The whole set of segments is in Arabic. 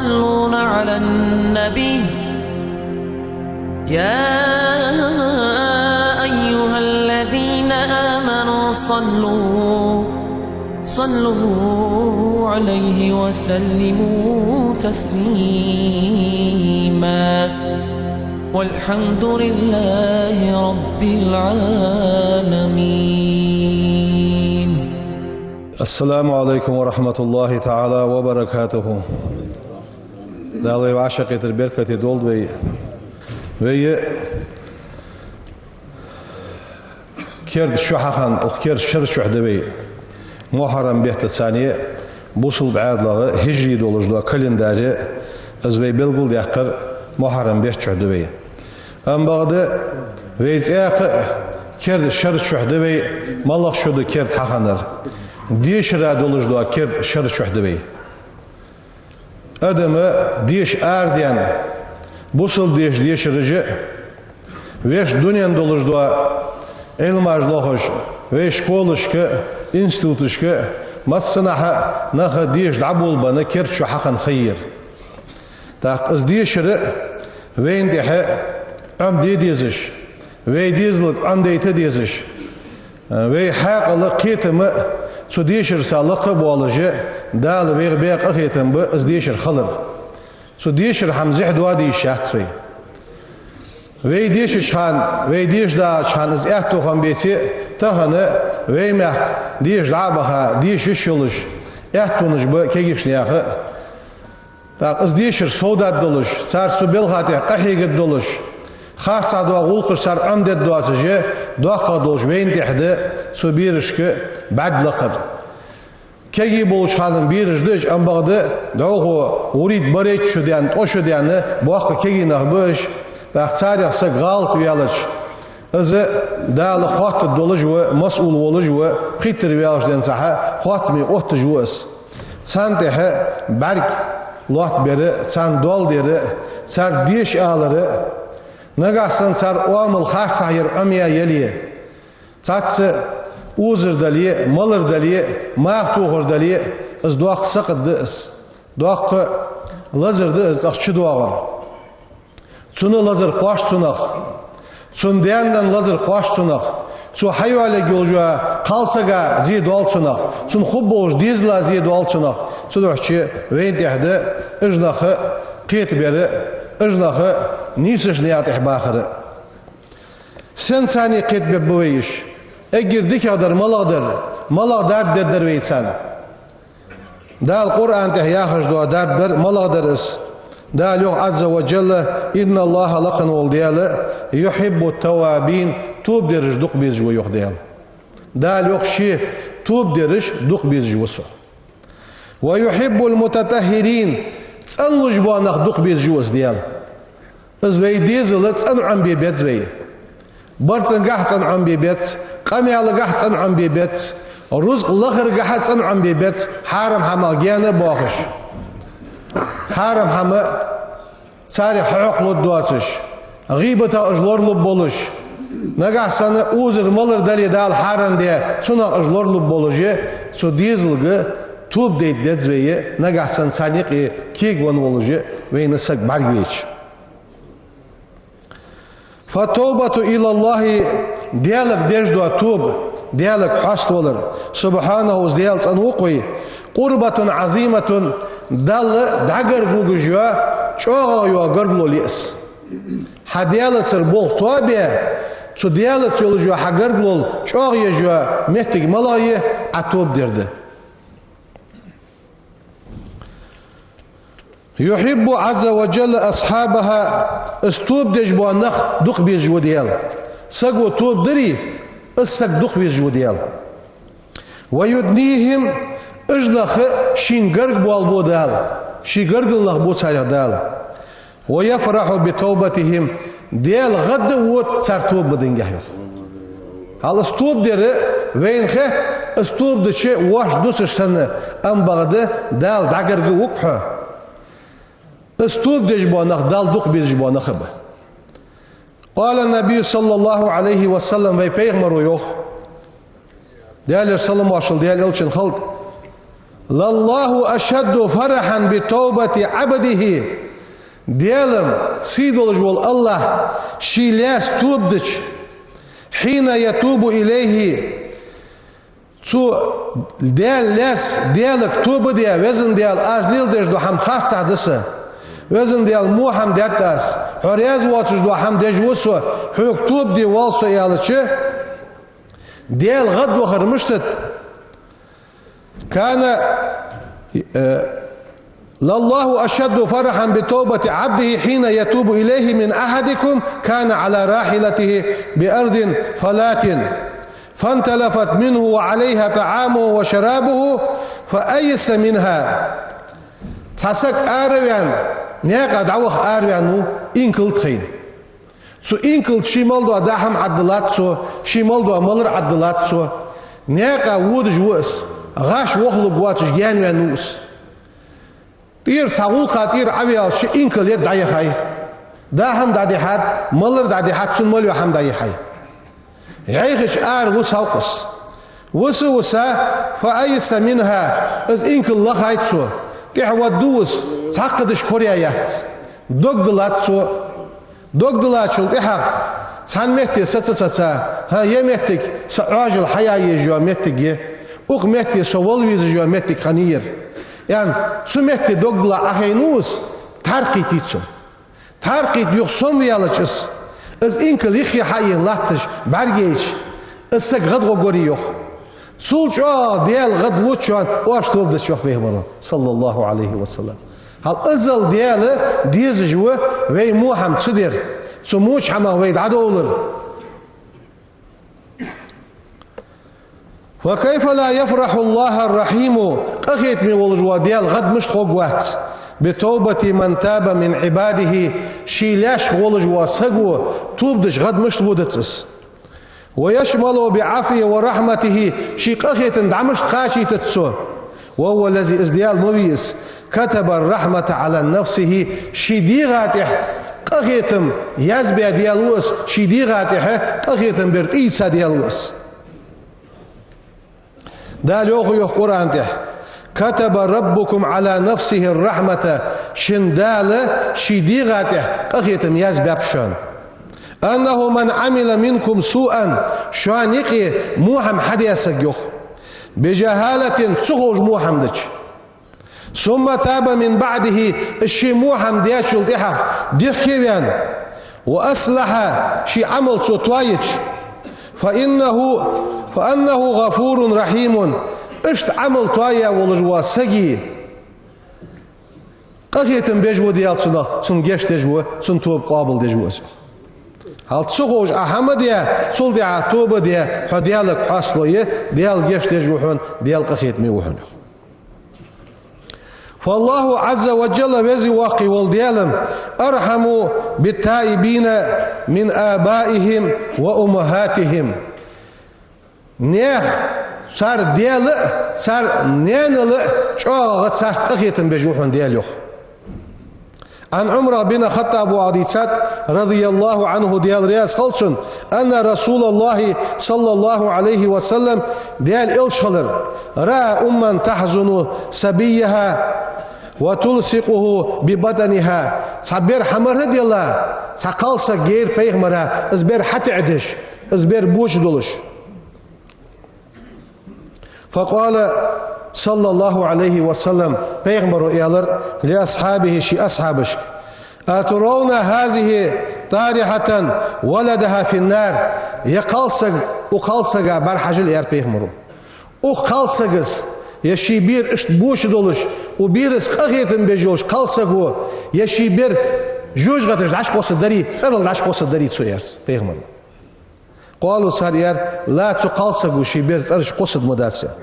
يصلون على النبي يا أيها الذين آمنوا صلوا عليه وسلموا تسليما والحمد لله رب العالمين. السلام عليكم ورحمة الله تعالى وبركاته. دالي وعشقة البركة دولد وي كيرد شحخان أو كيرد شر شحدوي محرم بيت الثانية بوصل بعد لغة هجري دولجدوا كالنداري أزبي بلغل ديقر محرم بيت شحدوي أم بعد ويتأخ كيرد شر شحدوي مالله شود كيرد حخانر ديش را دولجدوا كيرد شر شحدوي أدم ديش آرديان بوصل ديش رجع ويش دنيا دولجدوا علماجلوخش ويش شكولشك انستوتشك مسناها نخ ديش دعبول بنا كيرد شو حقن خير تاق از ديش ر وين ديح ام ديزش وي ديزلك ام ديت ديزش وي حاق لقيتم سو ديش رسالق بولجه دال وي بيق اخيتم ب از ديش خلر سو ديش حمزح دوادي شاتسوي وي ديش شان وي ديش دا شان از احتو خم بيسي تهنه وي مخ ديش لعبها ديش شلش احتونش ب كيغش نياخ تا از ديش سودات دولش صار سوبل خاطه قحيق دولش خاصه دو غولقر صار عمد دواسجه دوخ دولش وين تحده سوبيرشك بعد لقر كيغي بولش خانم بيرجدش ام بغده دوغو وريد بريت شديان تو شديان بوخ كيغي نخبش تاخساريق سغالت ويالش از دال خاط دولج و مسؤول ولج و خيتر ويالش دين صح خاطمي اوت جوس سانته برك لوت بره سان دول ديره سر ديش آلره نگاهسن سر اوامل خاص hayır اميا يليه تاتس اوزر دليه مالر دليه ماختوغر دليه از دوق سقد اس دوق لازر دس اخ چدوغر Çunu lazır qaş sunaq. Çun deyəndən lazır qaş sunaq. Çu hayvalə gölcüə qalsaqa zid ol sunaq. Çun xub boş dizla zid ol sunaq. Çuduqçı veydəhdə ijnaxı qeyt beri ijnaxı nisiş niyat ihbaxırı. Sen sani qeyt be boyiş. Egirdik adar malaqdar dedder veysan. Dal Qur'an tehyaxış dua dar bir malaqdar is. دال يوم عز وجل إن الله لقن والديال يحب التوابين توب درج دق بيزجو يخديال دال يوم شيء توب درج دق بيزجو ويحب المتطهرين تسألوج بوانخ دق بيزجو ديال إزوي ديزل تسألو عن بيبيت زوي برتن قاحت عن بيبيت قامي على قاحت عن بيبيت رزق لخر قاحت عن بيبيت حارم حماقيانة باخش حرم همه ساری حق لدواتش غیبت اجلور لبولش نگاه سنه اوزر مالر دلی دال حرم دیه چونا اجلور لبولجه سو دیزلگه توب دید دزویه نگاه سن سانیقی کیگ ون ولجه وی نسک برگویچ فتوبة إلى الله ديالك ديجدو توب ديالك حاست ولر سبحانه ديالك أنوقوي قربة عظيمة دال دعجر جوجوا شو يوا قربلو ليس حديالة سربول توابية شو ديالة سولجوا حقربلو شو يجوا مهتج ملايه أتوب درده يحب عز وجل أصحابها استوب دجبو نخ دق بيجو ديال سقو توب دري السق دق بيجو ديال ويدنيهم اجلخ شين قرق بوالبو دال شي قرق الله بو صالح دال ويفرح بتوبتهم ديال غد ووت سار توب بدنجه هل استوب دري وين خه استوب دشي واش دوسش سنه ام بغده دال دقرق وقحه استوب دجبانخ دال دوخ بيجبانخ به قال النبي صلى الله عليه وسلم في پیغمبر يوخ ديال سلام واشل ديال الچن خلق Lallahu aşaddu farahan bi tawbati abdihi. Diyelim sidoluş ol Allah şiles tubdıç. Hina yatubu ileyhi. Zu del les diyelik tubu diye vezin diyel azlil deş do ham khafsadısı. Vezin diyel muham dettas. Hörez vaçuş do ham dejvusu. Hük tub di valsu yalıçı. Diyel gad do kırmıştıt. Kana لله أشد فرحا بتوبة عبده حين يتوب إليه من أحدكم كان على راحلته بأرض فلات فانتلفت منه وعليها طعامه وشرابه فأيس منها تسك آروان نيقا دعوخ آروانو إنكل تخين سو إنكل شمال دو داهم عدلات سو شمال دو ملر عدلات سو نيقا وودج وس غاش وخلق واتش جانوان نوس دير ساول قاتير عويال شي إنكل يد داي خاي داهم دادي حد ملر دادي حد سن مليو هم داي خاي يعيخش وس هوقس وسا فأيس منها از إنكل لخايت سو كيح ودوس تعقدش كوريا يات دوغدلات سو دوغدلات شل تحق سان مهتي ساتساتسا ها يمهتك راجل حياة يجوا مهتك اوق مهتي سوال ويز جوا مهتك خنير يعني سو مهتي دوغدلا أخينوس تارقيت يتسو تارقيت يخصم ويالجس از إنكل يخي حيين لاتش برگيش اسك غد غوري يخ سولش ديال غد وچان واش توب ده شوخ بيهمنا صلى الله عليه وسلم هل ازل ديال ديز جوا وي موحم تصدر سو موش حما ويد عدولر وكيف لا يفرح الله الرحيم اخيت مي والجوا ديال غد مش خوغوات بتوبة من تاب من عباده شي لاش والجوا سغو توبدش غد مش بودتس ويشمل بعافية ورحمته شيق أخيتن دعمش خاشي تتسو وهو الذي ازديال مويس كتب الرحمة على نفسه شي ديغاتح أخيتم يزبع ديالوس شي ديغاتح أخيتم برئيسة ديالوس دال يوخي قرآن تح كتب ربكم على نفسه الرحمة شندال شي ديغاتح أخيتم يزبع بشان أنه من عمل منكم سوءا شانقي موهم حد يسجخ بجهالة تسخوج موهم دج ثم تاب من بعده الشي موهم دياتشل ديحا ديخيوان وأصلح شي عمل سوتوايج فأنه غفور رحيم اشت عمل طايا ولجوا سجي قخيتم بيجو ديال سن جيش تجو سن توب قابل دجو هل تسوغوش أحمد يا سول دي عطوبة دي حديالك حاصلية ديال جيش تجوحون ديال قخيت ميوحون فالله عز وجل وزي واقي والديالم أرحموا بالتائبين من آبائهم وأمهاتهم نيخ صار ديال صار نينل شوغت صار قخيتم بجوحون دياليوخ عن عمر بن خطاب وعديسات رضي الله عنه ديال رياس خلصن أن رسول الله صلى الله عليه وسلم ديال إلشخلر رأى أما تحزن سبيها وتلصقه ببدنها صبر حمر دي الله سقالسا غير بيغمرا ازبر حتى عدش ازبر بوش دولش فقال صلى الله عليه وسلم بيغمر يالر لأصحابه شي أصحابش أترون هذه طارحة ولدها في النار يقالسق وقالسق برحجل يار بيغمرو وقالسقس يشي بير اشت بوش دولش وبيرس قغيتن بجوش قالسقو يشي بير جوج غتش عش قوس الدري سأل عش قوس الدري تسويرس بيغمرو قالوا ساريار لا تقالسقو شي بير سألش قوس المداسة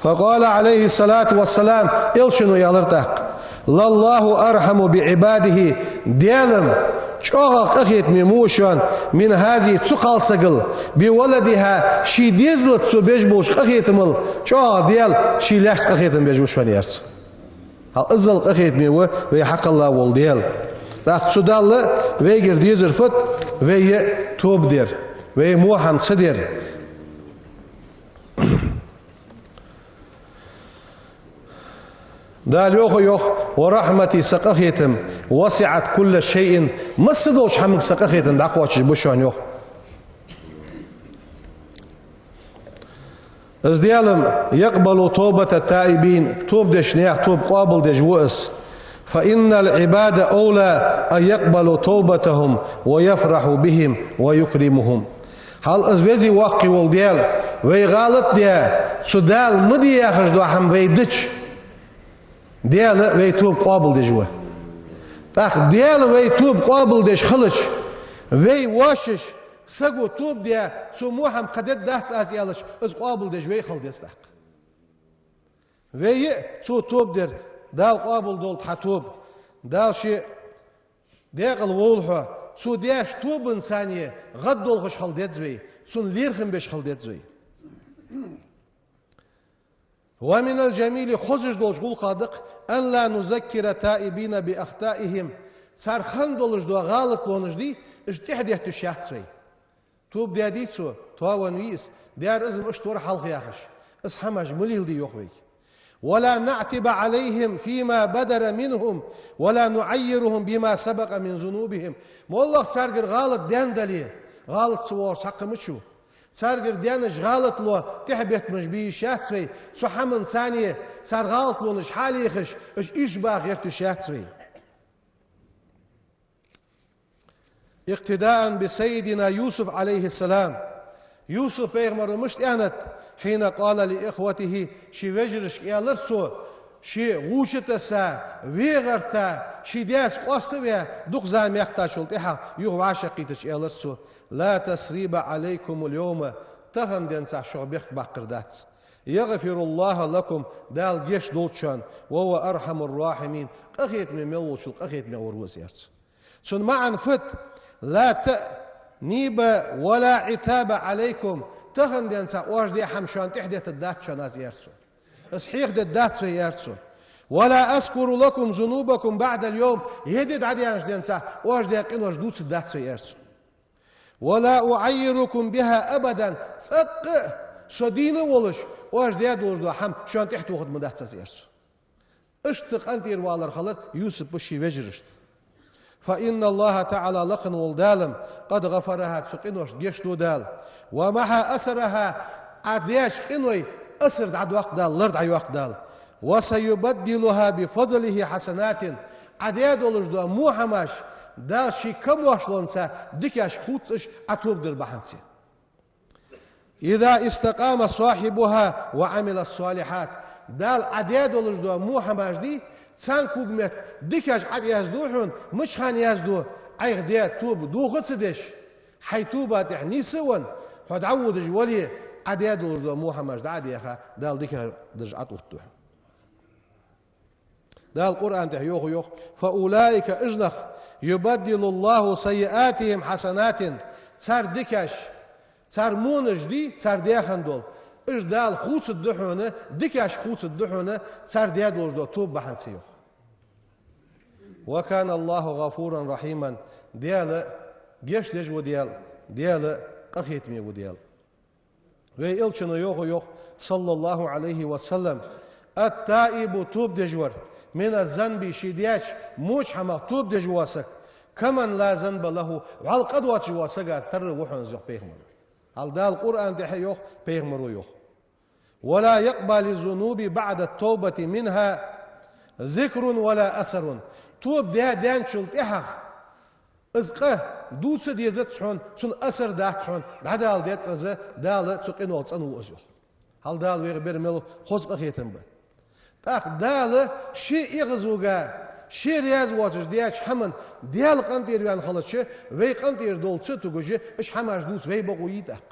فقال عليه الصلاة والسلام إلشنو يالرتاق لله أرحم بعباده ديالم شوغا قخيت ميموشان من هذه تسقال سقل بولدها شي ديزلت سو بيجبوش قخيتمل شوغا ديال شي لاش قخيتم بيجبوش فانيارس هل ازل قخيت ميوه ويحق الله والديال لاخ تسودال ويجر ديزر فت وي توب دير وي موحم تصدير دال يوخ يوخ ورحمتي سقخيتم وسعت كل شيء مصدوش حمك سقخيتم دعقواتش بشون يوخ ازديالم يقبل توبة التائبين توب دش نياح توب قابل دش وئس فإن العباد أولى أن يقبلوا توبتهم ويفرحوا بهم ويكرمهم هل ازبيزي واقي والديال وي غالط ديال سودال مدي ياخش دو حم وي دش ديال وي توب قابل دجوه تاخ ديال وي توب قابل دش خلش وي واشش سقو توب ديا سو موهم قدد دهت ازيالش از قابل دج وي خل دستاق وي سو توب در دال قابل دول تحتوب دال شي ديقل وولحو سو دياش توب انسانيه غد دول خش خل دت زوي سون ليرخم بش خل دت زوي ومن الجميل خزج دولش قول قادق أن لا نذكر تائبين بأخطائهم صار خن دولش دو غالط لونش دي اجتحد يهتشيحت سوي توب دي دي سو تواون ويس ديار ازم اشتور حلق ياخش اس حمج مليل دي يخوي ولا نعتب عليهم فيما بدر منهم ولا نعيرهم بما سبق من ذنوبهم والله سارقر غالط دين دلي غالط سوار ساق مشو سارقر ديانش غالط لو تحبت مش بيه شات سوي سو حمن ثانية صار غالط لو نش حالي يخش ايش باغ غير تشات سوي اقتداء بسيدنا يوسف عليه السلام يوسف بيغمر مش انت حين قال لإخوته شي وجرش يالرسو شي غوشتسا ويغرتا شي دياس قوستويا دوخ زام يختاشول تيها يوغ عاشقيتش يالرسو لا تسريب عليكم اليوم تغن دينسا شعبيخ باقردات يغفر الله لكم دال جيش دولتشان وهو أرحم الراحمين قخيت من ملوشل قخيت من وروس يرس سن معن فت لا تأنيب ولا عتاب عليكم تغن دينسا واش دي حمشان تحديت الداتشان از يرسو صحيح الداتشو يرسو ولا أذكر لكم ذنوبكم بعد اليوم يهدد عديانش دينسا واش دي قين واش دوتس الداتشو يرسو ولا أعيركم بها أبدا تسق شدين ولش واش دي دوش دو حم شان تحت وخد مداتس يرسو اشتق أنت يروالر خلر يوسف بشي وجرشت فإن الله تعالى لقن والدالم قد غفرها تسقين وش جيشتو دال ومها أسرها عدياش قنوي أسر عد وقت دال لرد عي وقت دال وسيبدلها بفضله حسنات عدياد ولش دو مو حماش دال شي كم واشلونسا ديكاش خوتش أتوب در بحنسي إذا استقام صاحبها وعمل الصالحات دال عدياد ولش دو مو حماش دي سان كوغمت ديكاش عد يزدوحون مش خان يزدو عيغ ديات توب دو غتسدش حيتوبات يعني سون خد عود جولي عدياد ولش دو مو حماش دعاد ياخا دال ديكا درجعت وطوح دال القرآن تحيوخ يوخ فأولئك اجنخ يبدل الله سيئاتهم حسنات صار ديكاش صار مونج دي صار دياخن دول اش دال خوص الدحونه ديكاش خوص الدحونه صار دياد ولش دو توب بحن سيوخ وكان الله غفورا رحيما ديال جيش ديج وديال قخيت مي وديال وي إلشنا يوخ صلى الله عليه وسلم التائب توب دجور من الذنب شدياش موش حما توب دجواسك كمن لا ذنب له وعلى قدوات جواسك تر وحن زوخ بيغمر هل دا القرآن دحي يوخ بيغمرو يوخ ولا يقبل الذنوب بعد التوبة منها ذكر ولا أثر توب ديها ديان شلت إحخ ازقه دوتس ديزت شون سن أثر دات شون بعد ديت أزه دال تسقين والتسنو أزيوخ هل دال ويغبر ملو خزق أخيتن به تاخ دال شي إغزوغا شي رياز واتش دياش حمن ديال قنطير بيان خلطش وي قنطير دولتش تقوشي اش حماش دوس وي بقو يتاق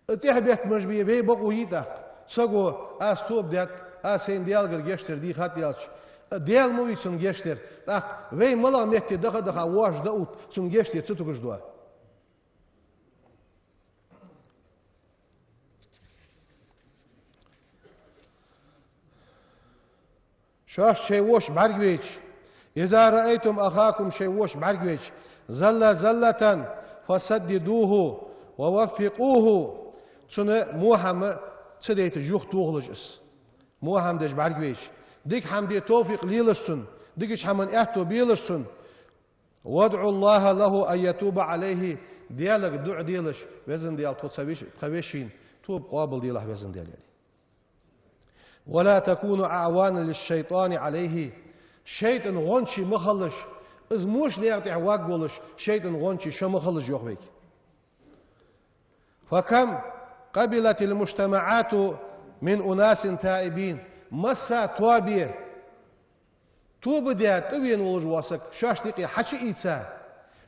اتحبيت مجبية وي بقو يتاق ساقو استوب ديات سين ديالغر جيشتر دي خات ديالش ديال موي سن جيشتر تاخ وي ملا ميتي دخا واش داوت سن جيشتر تسوتوكش دوا شاش شيوش بعرقويش إذا رأيتم أخاكم شيوش بعرقويش زل زلة فسددوه ووفقوه تسنى موهم تسديت جوخ توغلج اس موهم دج بعرقويش ديك حمدي توفيق ليلرسن ديكش حمن احتو بيلرسن وادعوا الله له أن يتوب عليه ديالك دع ديلش وزن ديال تخويشين توب قابل دياله وزن ديال يعني ولا تكونوا أعوانا للشيطان عليه شيطان غنشي مخلش إز موش نيغتي واقولش شيطان غنشي شمخلش يخبيك فكم قبلت المجتمعات من أناس تائبين مسا توابيه توب ديا توين ولج واسك شاشتيقي حشي إيتسا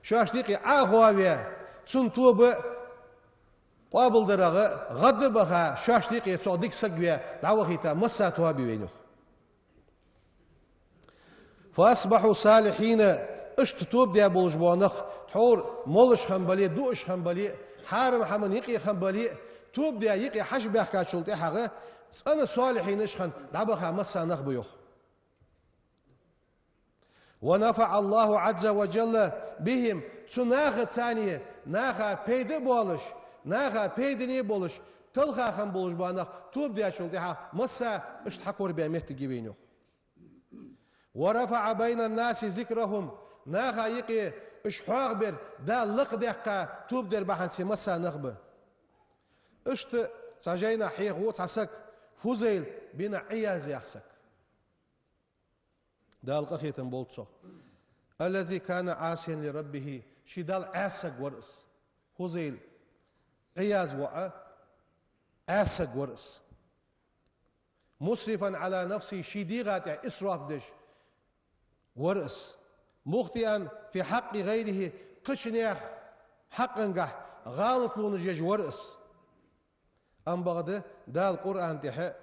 شاشتيقي آغواوية تسن توب قابل درغة غد بخا شاشتيقي تصدق سقوية دعوخيتا مسا توابي وينوخ فأصبحوا صالحين اشت توب ديا بولج بوانخ تحور مولش خنبالي دوش خنبالي حارم حمن يقي خنبالي توب ديا يقي حش بيحكا شلطي حاغة أنا صالحين اشخن دعبخا مسا نخ بيوخ ونفع الله عز وجل بهم سناخ ثانية ناخا بيد بولش ناخا بيدني بولش تلخا خن بولش بانخ توب ديا شلطيها مسا اشتحكور بيمهت جيبينو ورفع بين الناس ذكرهم ناخا يقي اشحاق بر دا لق دقا توب در بحنسي مسا نخبه اشت سجينا حيغ وتعسك فوزيل بين عياز يحسك دال قخيتن بولتسو الذي كان عاسيا لربه شي دال عاسق ورس فوزيل عياز وعا عاسق ورس مسرفا على نفسه شي ديغات اسراف دش ورس مخطئا في حق غيره قشنيخ حقا غالط لونجيج ورس أم بغده دال قرآن تحق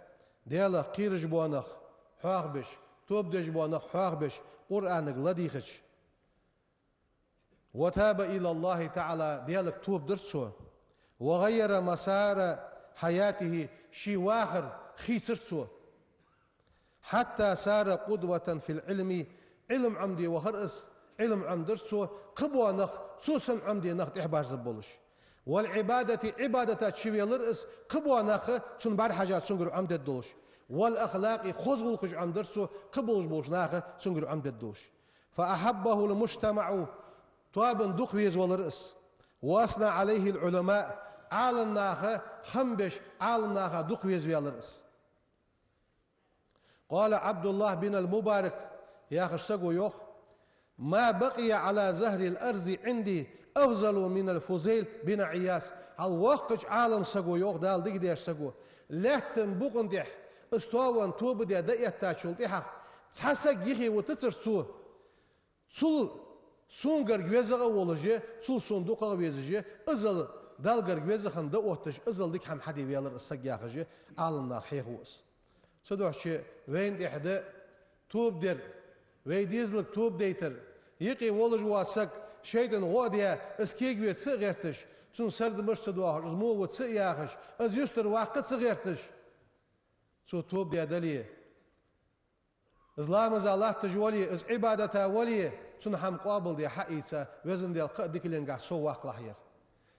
ديال قيرج بوانخ حاق بش توب دج بوانخ حاق بش قرآنك لديخش وتاب إلى الله تعالى ديالك توب درسه وغير مسار حياته شي واخر خيسرسه حتى صار قدوة في العلم علم عمدي وخرس علم عم درسه قبوانخ سوسن عمدي نخ إحبار زبولش والعبادة عبادة شوية لرئيس قبوا ناخه سن بعد حاجات سنقر عمد الدوش والأخلاق خزغل قج عم درسه قبوش بوش ناخه سنقر عمد الدوش فأحبه المجتمع طابن دقويز والرئيس وأثنى عليه العلماء عالم ناخه خنبش عالم ناخه دقويز والرئيس قال عبد الله بن المبارك يا أخي سقو يوخ ما بقي على زهر الأرض عندي أفضل من الفوزيل بن عياس هل وقت عالم سقو يوخ دال ديك ديش سقو لحتن بوقن ديح استوان توب دي دقية تاشول ديحق تحسك يخي وتتر سول سونغر جوزغ ولجي سول صندوق ويزجي ازل دالغر جوزخن دقوتش ازل ديك هم حدي ويالر السقياخجي عالم ناخيخ وس سدوحشي وين ديحده توب دير ويديزلك توب ديتر يقي ولج واسك شيطان غوديا اسكيج ويت صغيرتش سن سرد مش سدوخ از مو وت سياخش از يستر وقت صغيرتش سو توب دي دلي ازلام از الله تجولي از عبادته ولي سن هم قابل دي حقيسا وزن دي القدك لنقع سو واق لحير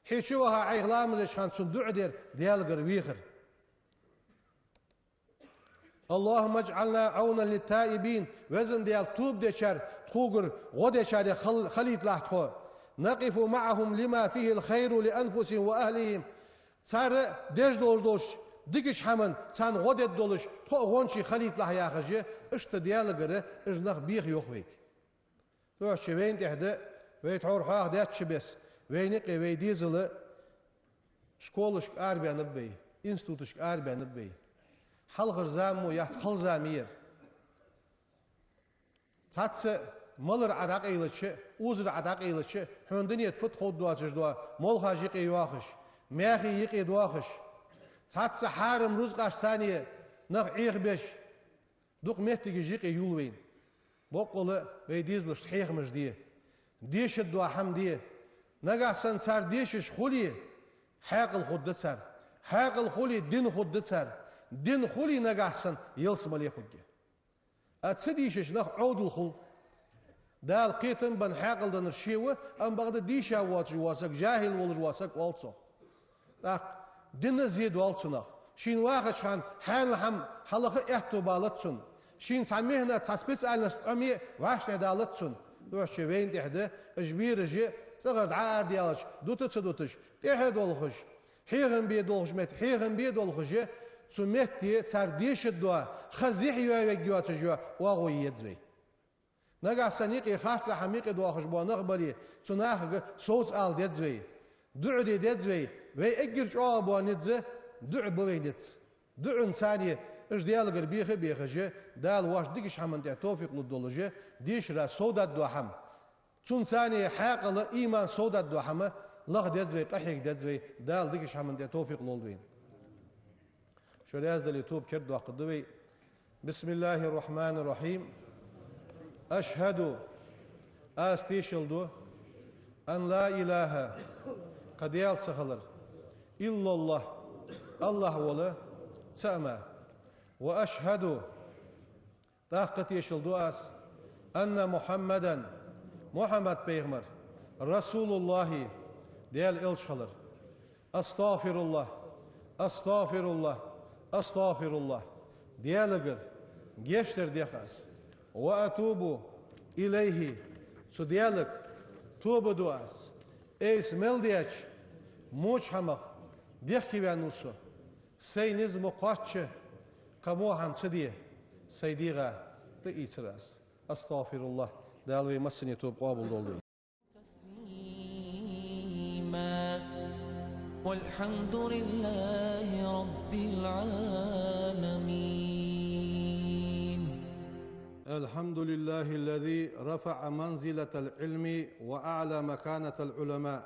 حيشوها عيغلام از خان سن دعدر ديالغر ويخر اللهم اجعلنا عونا للتائبين وزن ديال توب ديشار تخوغر غديشار خليط لاحتخو نقف معهم لما فيه الخير لأنفسهم وأهلهم صار ديش دوش ديكش حمن سان غدت دولش تو غونشي خليط لاح ياخجي اشت ديالغر اجنخ بيخ يخويك توش وين تحدى ويتحور حاق ديات شبس وينقي ويديزل شكولش اربيا نبي انستوتش اربيا نبي حلقر زامو يحس خل زامير تاتس مالر عراق ايلتش اوزر عراق ايلتش هندنيت فت خود دواتش دوا مول خاجيق يواخش مياخي يقي دواخش تاتس حارم روز قاش ثانيه نخ عيخ بش دوق مهتي جيق يولوين بوقول ويديزلش حيخ مش دي ديش الدوا حم دي نقع سن صار ديشش خولي حاقل خد صار حاقل خولي دين خد صار دين خولي نجاحسن يلسم لي خدي أتصديشش نخ عود الخل دال قيتم بن حاقل دن الشيوة أم بعد ديشا واتش واسك جاهل ولج واسك والصو دين زيد والصو نخ شين واخد شان حان لحم حلقة احتو بالتسن شين سامهنا تسبيس على أمي وعشنا دالتسون دوش وين تحده أجبير جي صغر دعار ديالش دوتش تحد والخش حيغن بيد والخش مت حيغن بيد والخش سمتي سرديش الدوا خزيح يوجوا تجوا واغو يدزوي نجا سنيقي خاصة حميقي دوا خشبوا نقبلي تناخ صوت آل دزوي دعدي دزوي وي اجرج أبوا ندزه دع بويدت دع إنساني إيش ديال بيخه جه دال واش ديكش حمن تاع توفيق للدولجه ديش را سودا دوحم تون ثاني حاقل إيمان سودا دوحم لغ دزوي قحيق دزوي دال ديكش حمن تاع توفيق للدوين شو رياز دل يوتيوب كرد وقدوي بسم الله الرحمن الرحيم أشهد أستيشلدو أن لا إله قد يالسخلر إلا الله ولا سأما وأشهد طاقة يشلدو أن محمد بيغمر رسول الله ديال إلشخلر أستغفر الله ديالغر جيشتر ديخاس وأتوب إليه سو ديالك توب دواس إيس ملديش موش حمق ديخي بانوسو سينز مقاتش قموحن سديه سيديغا رئيس راس أستغفر الله دالوي مسن يتوب قابل دولوي والحمد لله رب العالمين. الحمد لله الذي رفع منزلة العلم وأعلى مكانة العلماء،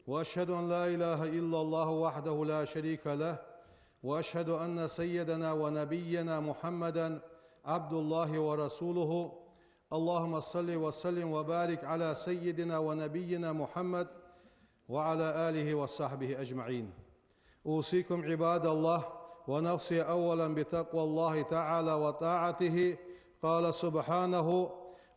وأشهد أن لا إله إلا الله وحده لا شريك له، وأشهد أن سيدنا ونبينا محمدا عبد الله ورسوله. اللهم صل وسلم وبارك على سيدنا ونبينا محمد وعلى آله وصحبه أجمعين. أوصيكم عباد الله ونفسي أولا بتقوى الله تعالى وطاعته. قال سبحانه: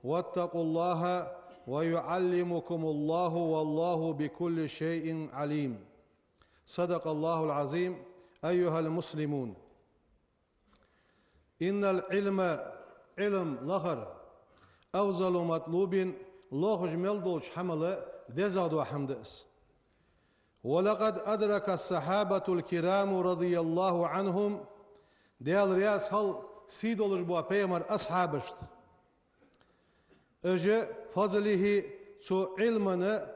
واتقوا الله ويعلمكم الله والله بكل شيء عليم. صدق الله العظيم. أيها المسلمون، إن العلم علم لغر أفضل مطلوب لغج ملدوش حمل دزادو حمدس. ولقد أدرك الصحابة الكرام رضي الله عنهم ديال رياس هل سيدولج بوا بيمر أصحابشت أجي فضله سو علمنا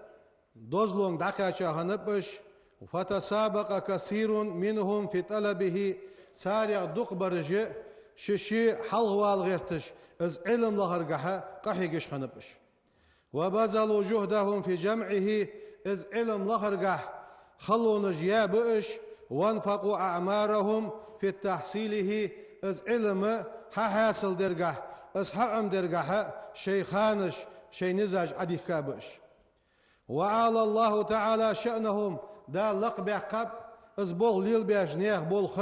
دوزلون دقاچا هنبش، فتسابق كثير منهم في طلبه سارع دقبرج ششي حلوال غيرتش از علم لغرقها قحيقش هنبش، وبذلوا جهدهم في جمعه از علم لغرقه خلون جيابش، وانفقوا أعمارهم في تحصيله از علم حاصل درقه از حقم درقه شيخانش شي نزاج عديك كابش. وعلى الله تعالى شأنهم دا لقب عقب از بول ليل بيش نيخ بولخ،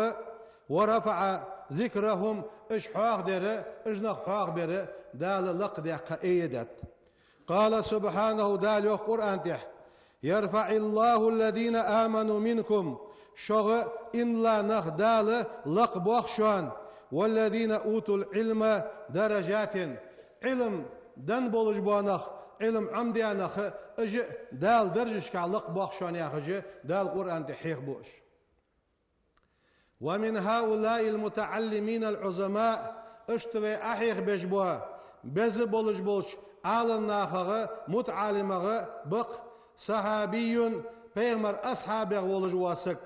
ورفع ذكرهم اش حاق دير اجنخ حاق بير دا لقب عقا ايدت. قال سبحانه دا ليوخ قرآن تح: يرفع الله الذين آمنوا منكم شغ إن لا نخدال لقب وخشوان، والذين أوتوا العلم درجات. علم دن بولج بوانخ علم عمدي أنخ اج دال درجش كعلق بوخشوان ياخج دال قرآن تحيخ بوش. ومن هؤلاء المتعلمين العظماء اشتوي أحيخ بجبوا بز بولج بولش عالم ناخغ متعلمغ بق صحابي بيغمر أصحابه ولج واسك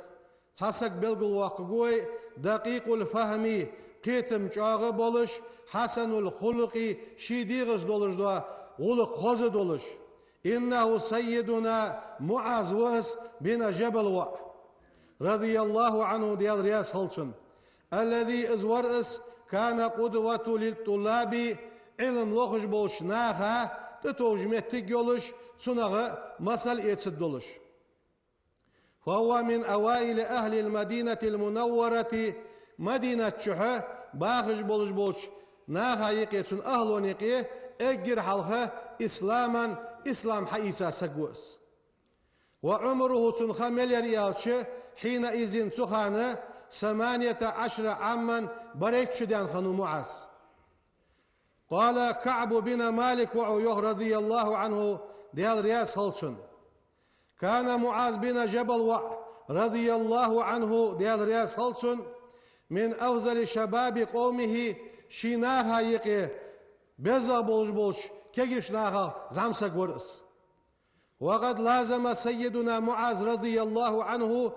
تسك بلغل واقعوي دقيق الفهم كيتم جاغ بولش حسن الخلق شيديغز دولش دوا غلق خوز دولش. إنه سيدنا معاذ وس بن جبل رضي الله عنه ديال رياس هلسن، الذي ازورس كان قدوة للطلاب علم لغش بولش ناخا تتوجمتك يولش سنغ مسل يتسد دولش. فهو من أوائل أهل المدينة المنورة مدينة شحة باخش بولش ناخا يقيتون أهل نقيه اجر حلقه إسلاما إسلام حيسا سقوس. وعمره تنخمل ريالش حينئذ تخانه 18 عاما بريت شدان خنو معاذ. قال كعب بن مالك وعيوه رضي الله عنه ديال رياس هلسن كان معاذ بن جبل رضي الله عنه ديال رياس هلسن من أفضل شباب قومه شيناها يقي بزا بولش كيشناها زمسك ورس. وقد لازم سيدنا معاذ رضي الله عنه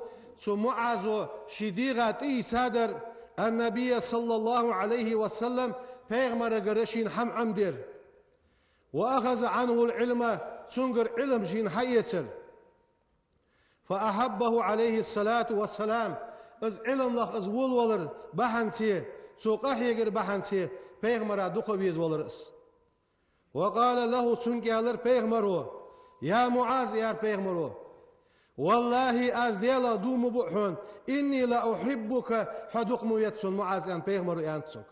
معاذ شديغة سادر النبي صلى الله عليه وسلم پیغمبر قرشين حم عمدر وأخذ عنه العلم سنقر علم شين حيسر فأحبه عليه الصلاة والسلام از علم لخ از ولولر بحنسي سوق أحيقر بحنسي پیغمبر دقويز ولرس. وقال له سنقالر پیغمبرو يا معاذ يا پیغمبرو والله از ديلا دوم بحون إني لا أحبك حدق مويتسون معاذ يعني پیغمبرو يانتسوك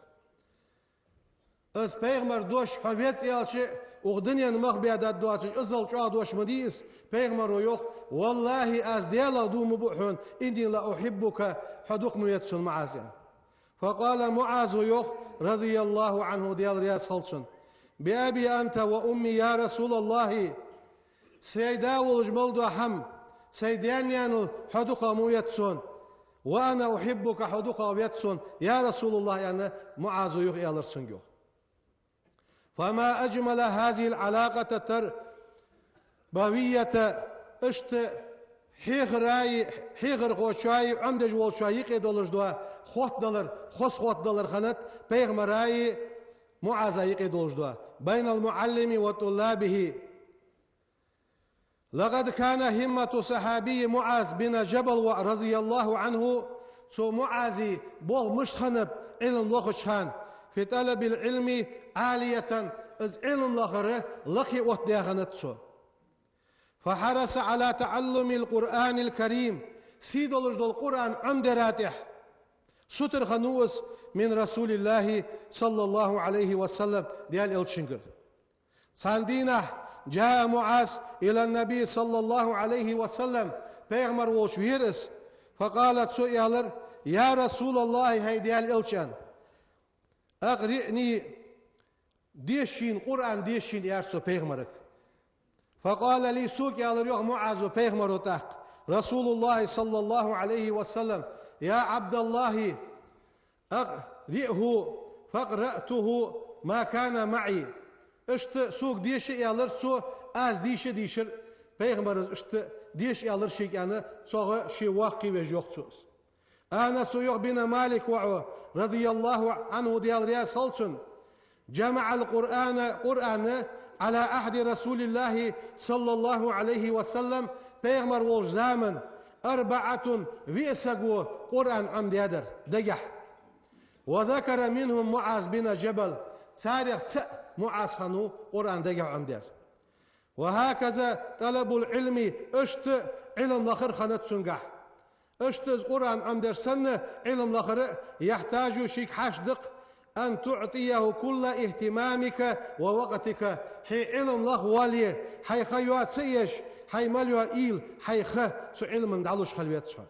از پیغمبر دوش حویت یالچه اغدنیا نمخ بیادت دوچش ازل چا دوش مدیس پیغمبر رو یخ والله از دیلا دوم بحون إني لا أحبك حدق مويتسون معاذ. فقال معاذ يخ رضي الله عنه ديال رياس خلصن بأبي أنت وأمي يا رسول الله سيدا والجمل دو حم سيدان يانو حدق مويتسون وأنا أحبك حدق مويتسون يا رسول الله يعني معاذ يخ يالرسن يخ. فما أجمل هذه العلاقة التربوية اشت حيغر خوشاي عمدج والشاي قيدولش دوا خوت دلر خوت دلر خنت بيغمراي معاذ قيدولش دوا بين المعلم وطلابه. لقد كان همة صحابي معاذ بن جبل رضي الله عنه سو معاذ بول مشخنب علم لخشان في طلب العلم عالية از علم لخره لخي وطياغنتسو. فحرص على تعلم القرآن الكريم سيدولج دول القرآن عمدراتح ستر خنوس من رسول الله صلى الله عليه وسلم ديال الشنجر. ساندينه جاء معاذ إلى النبي صلى الله عليه وسلم بيغمر وشويرس فقالت سؤالر يا رسول الله هاي ديال الشان أقرئني ديشين قرآن ديشين يارسو بيغمرك. فقال لي سوك يا الله معاذ بيغمر تحت رسول الله صلى الله عليه وسلم يا عبد الله أقرئه فقرأته ما كان معي اشت سوق ديش يالر سو از ديشر بيغمر اشت ديش يالر شيك انا صغ شي واقي وجوخسوس. أنا سويق بن مالك وعو رضي الله عنه ديال رياس هلسن جمع قرآن على عهد رسول الله صلى الله عليه وسلم بيغمر والزامن 4 ويسقو قرآن عمد يدر دقح. وذكر منهم معاذ بن جبل تاريخ معاذ خنو قرآن دقح عمد. وهكذا طلب العلم اشت علم لخر خنت سنقح اشتز قرآن عمد سنة علم لخر يحتاج شيك حشدق أن تعطيه كل اهتمامك ووقتك حي علم لخ والي حي خيوات سيش حي مليوات إيل حي خ سو علم دعلوش خلوات سو.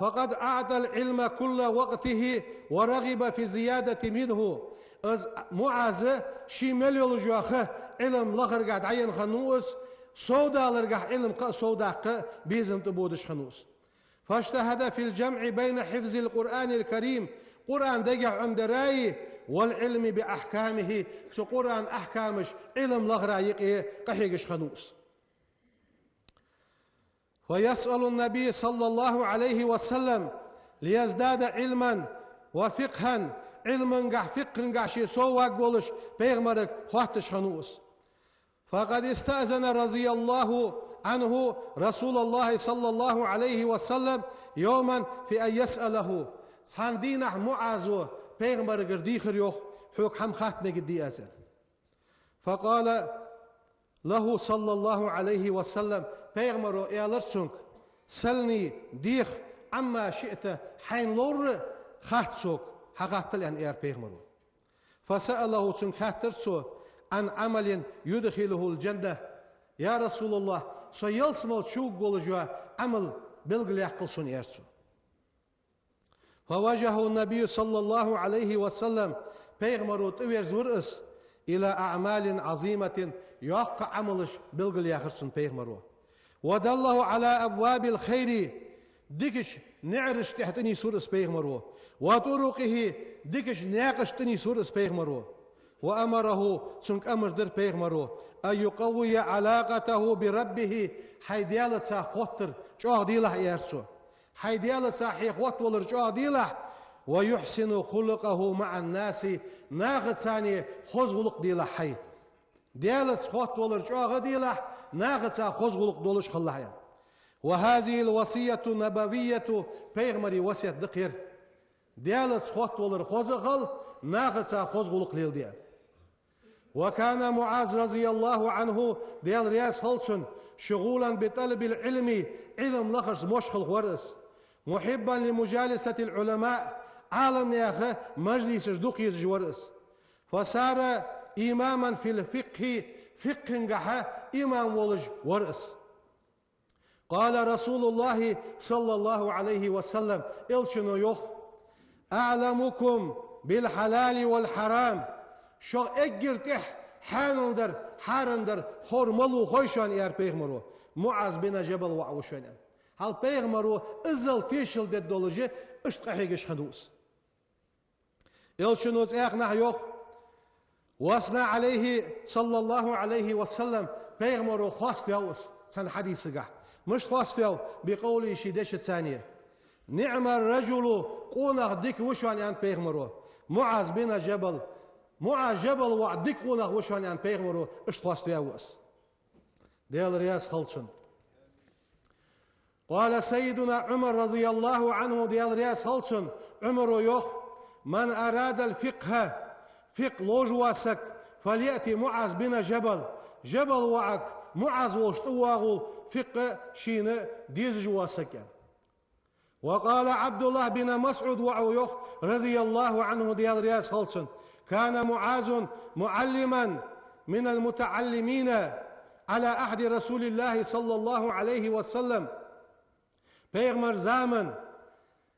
فقد أعطى العلم كل وقته ورغب في زيادة منه. از معاذ شي مليول جواخه علم لخر قاعد عين خنوس سودا لرقح علم سودا بيزم تبودش خنوس. فاجتهد في الجمع بين حفظ القرآن الكريم قرآن دقع عمد راي والعلم بأحكامه سو قرآن أحكامش علم لغرايق قحيقش خنوس. ويسأل النبي صلى الله عليه وسلم ليزداد علما وفقها علما قح فقه قح شي سواق بولش بيغمرك خواتش خنوس. فقد استأذن رضي الله عنه رسول الله صلى الله عليه وسلم يوما في أن يسأله ساندينه معاذ بيغمبر قرديخر يوخ حوك حم خاتمه قدي أزل. فقال له صلى الله عليه وسلم بيغمر إيالرسونك سلني ديخ عما شئت حين لور خاتسوك حقاتل أن إيار بيغمر. فسأله سنك خاترسو عن عمل يدخله الجنة. يا رسول الله سيلسمل شوق بولجوا عمل بلغ قلسون يرسو فوجه النبي صلى الله عليه وسلم پیغمبر تورز إلى أعمال عظيمة يقع عملش بلغ يخرسون پیغمبر ودله على أبواب الخير ديكش نعرش تحتني سورس پیغمبر وطرقه ديكش ناقشتني سورس پیغمبر وأمره سنك أمر در پیغمبر أن يقوي علاقته بربه حيديالة سا خطر جوه ديله يرسو حيديالة سا حيخوت ولر جوه ديله ويحسن خلقه مع الناس ناخد ثاني خزغلق ديله حي ديالة خط ولر جوه ديله ناخد سا خزغلق دولش خلاحيا وهذه الوصية النبوية پیغمبر وصية دقير ديالة خط ولر خزغل ناخد سا خزغلق ليل ديال وكان معاذ رضي الله عنه ديال رياس هلسن شغولا بطلب العلم علم لخص مشخل ورس محبا لمجالسة العلماء عالم ياخه مجلس جدوقي ورس فصار إماما في الفقه فقه إمام ولج ورس قال رسول الله صلى الله عليه وسلم إلشنو يخ أعلمكم بالحلال والحرام شو اجرتح حانندر حارندر خورملو خوشان يار پیغمبرو معاذ بن جبل وعوشان هل پیغمبرو ازل تيشل دد دولجه اشتقحيش خندوس يلشنوز اخنا يوخ واسنا عليه صلى الله عليه وسلم پیغمبرو خواست يوس سن حديثه مش خواست يو بقوله شيدش ثانيه نعم الرجل قونغ ديك وشان يان پیغمبرو معاذ بن جبل جبل وعدك قونغ وشان يان پیغمبرو اشتخواست يوس ديال رياس خلصن قال سيدنا عمر رضي الله عنه ديال رياس خلصن عمر يخ من أراد الفقه فقه لوجواسك فليأتي معاذ بن جبل وعك معاذ وشتواغل فقه شين ديز جواسك وقال عبد الله بن مسعود وعويخ رضي الله عنه ديال رياس خلصن كان معاذ معلما من المتعلمين على عهد رسول الله صلى الله عليه وسلم پیغمبر زامن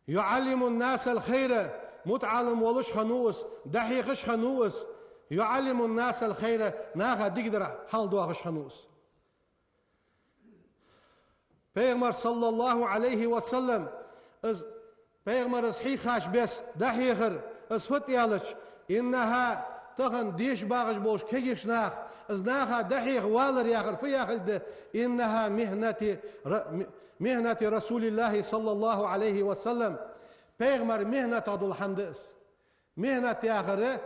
يعلم الناس الخير متعلم ولش خنوس دحيقش خنوس يعلم الناس الخير ناخا دقدر حال دواخش خنوس پیغمبر صلى الله عليه وسلم از پیغمبر صحيحاش بس دحيقر از فتيالش إنها تغن ديش باغش بوش كيش ناخ از ناخا دحيق والر ياخر في ياخر إنها مهنة رسول الله صلى الله عليه وسلم پیغمبر مهنة عدو الحمدس مهنة ياخر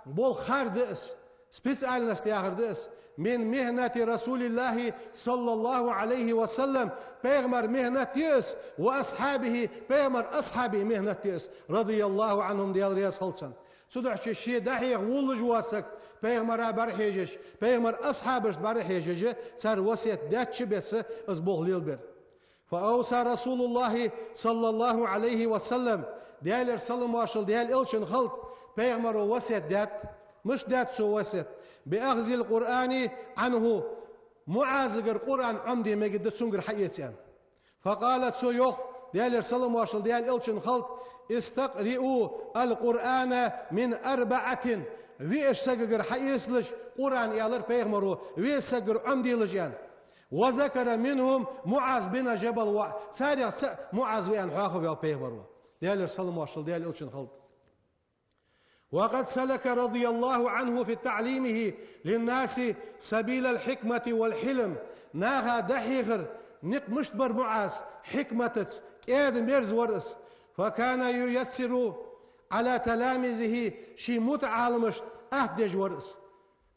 بول خاردس سبيسالنس ياخردس من مهنة رسول الله صلى الله عليه وسلم پیغمبر مهنة يس وأصحابه پیغمبر أصحابه مهنة يس رضي الله عنهم ديال رياس خلصن سودحش شيء دحيق ولج واسك پیغمبر برحيجش پیغمبر أصحابش برحيجش سر وصية داتش بس از بوغليل بر فأوصى رسول الله صلى الله عليه وسلم ديال رسول ماشل ديال إلشن خلق پیغمبر وصية دات مش دات سو وصية بأخذ القرآن عنه معاذ القرآن عمدي ما قد تسنقر حياتيان فقالت سو يوخ ديال رسول ماشل ديال إلشن خلق استقرئوا القرآن من أربعة ويش سقر حيسلش قرآن يالر پیغمبر ويش سقر عمدي لجيان وذكر منهم معاذ بن جبل سارع معاذ وين حاخو يا پیغمبر ديال رسول ماشل ديال إلشن خلق وقد سلك رضي الله عنه في تعليمه للناس سبيل الحكمة والحلم ناغا دحيغر نق مشتبر معاذ حكمتس كاد ميرز ورس فكان ييسر على تلاميذه شي متعالمش أهدج ورس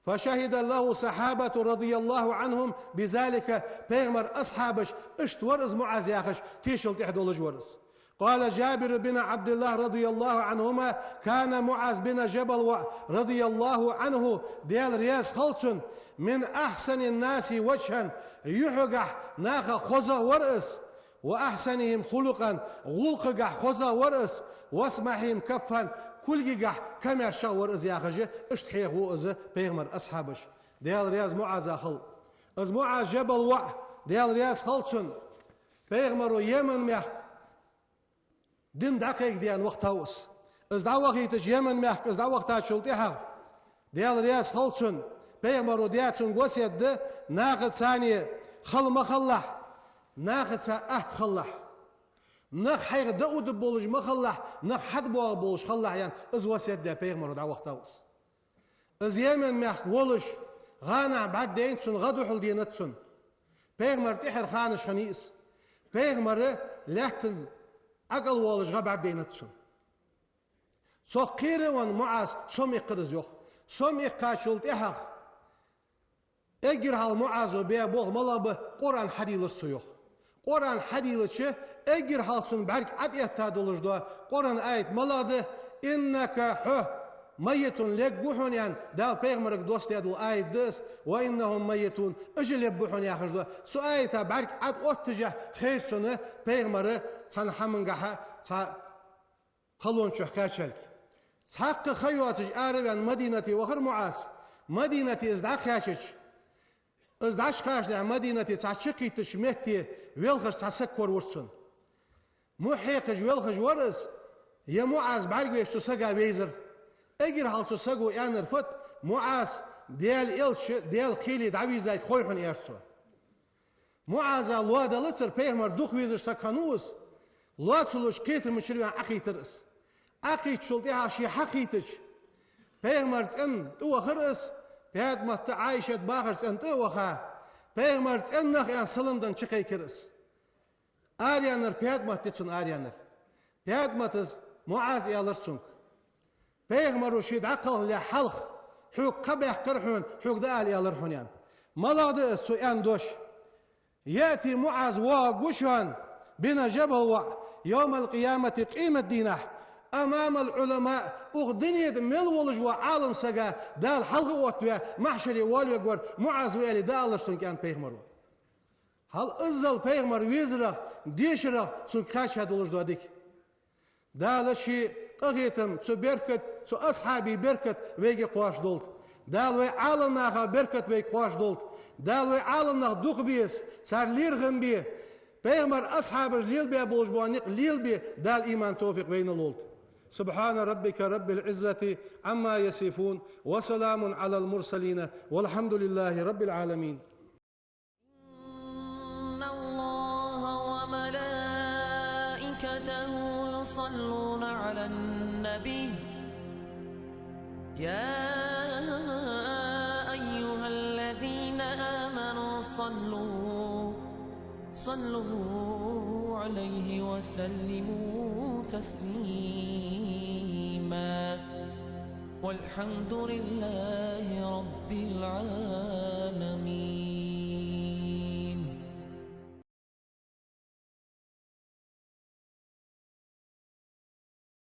فشهد الله صحابة رضي الله عنهم بذلك بيغمر أصحابش اشت ورس معاذ ياخش تيشل تحدولج ورس قال جابر بن عبد الله رضي الله عنهما كان معاذ بن جبل رضي الله عنه ديال رياس خلصن من أحسن الناس وجها يحقح ناخ خزا ورأس وأحسنهم خلقا غلقح خزا ورأس واسمحهم كفا كل جح كم يرشا ورأس ياخج اشتحيق وأز بيغمر أصحابش ديال رياس معاذ خل از معاذ جبل ديال رياس خلصن Peygamber Yemen meh din dakik diyen vaktaus. Az da vakit Yemen meh az da vakta çultiha. Diğer riyas halsun. Peygamber o diyatsun gosyeddi. Naqid sani khalma khallah. Naqid sa ahd khallah. Naq hayg daud boluj ma khallah. Naq had boluj khallah yani. Az gosyeddi Peygamber o da vaktaus. Az Yemen meh woluj. غانا بعد دينسون غدو حل دينتسون بيغمر تحر خانش خنيس بيغمر لحتن أقل والش غا بعد دينتسون سو قيري وان معاز سوم يقرز يوخ سوم يقاشل تحر اجر هال معازو بيا بوغ ملابه قرآن حديلس يوخ قرآن حديلس اجر هال سن بعرك عد يهتادولش دوا قرآن آيت ملاده إنك حو ميت لجوحون يعني ده بيغمرك دوست يدل آية دس وإنهم ميتون أجل يبوحون يا خرج ده سؤال تبارك عد أتجه خير سنة بيغمر سان حمنجها سا خلون شو حكاشلك سحق خيواتج عربي عن مدينتي وخر معاص مدينتي إزدع خاشش إزدعش خاش ده مدينتي ساشقي تشمهتي ويلخش ساسكور ورسون محيقج ويلخش ورس يا معاص بعرق بيش تسقى بيزر اجر هالسو سقو يعني رفت معاز ديال خيلي دعوي زي خويحن يرسو معاز الله دلتر بيغمر دوخ ويزر سكانوس الله تسلوش كيتر مشريوان اخي ترس اخي تشلتيها شي حقيتج بيغمر تن تو خرس بياد ما عايشة باخر تن تو خا بيغمر تن نخ يعني سلمدن شقي كرس آريانر بياد ما تتسن آريانر بياد ما تز معاز يالرسونك بيغمروا شيد عقل لحلق حوق قبح قرحون حوق دال يالرحون يعني ملاذ السؤال دوش يأتي معاذ وقشان بنا جبل يوم القيامة قيمة دينه أمام العلماء أغدنيت ملولج وعالم سجا دال حلق وطوية محشري والي يقول معاذ ويالي دال سن كان بيغمروا هل أزل بيغمر ويزرق ديشرق سن كاش هدولج دوديك دال شي أغيتم سو بركت سو أصحابي بركت ويجي قواش دولت دال وي عالم ناخا بركت ويجي قواش دولت دال وي عالم ناخ دوخ بيس صار ليرغم بيه بيغمر أصحاب ليل بيه بولج بوانيق ليل بيه دال إيمان توفيق بين الولت سبحان ربك رب العزة عما يصفون وسلام على المرسلين والحمد لله رب العالمين إن الله وملائكته يصلون على النبي يا أيها الذين آمنوا صلوا عليه وسلموا تسليما والحمد لله رب العالمين.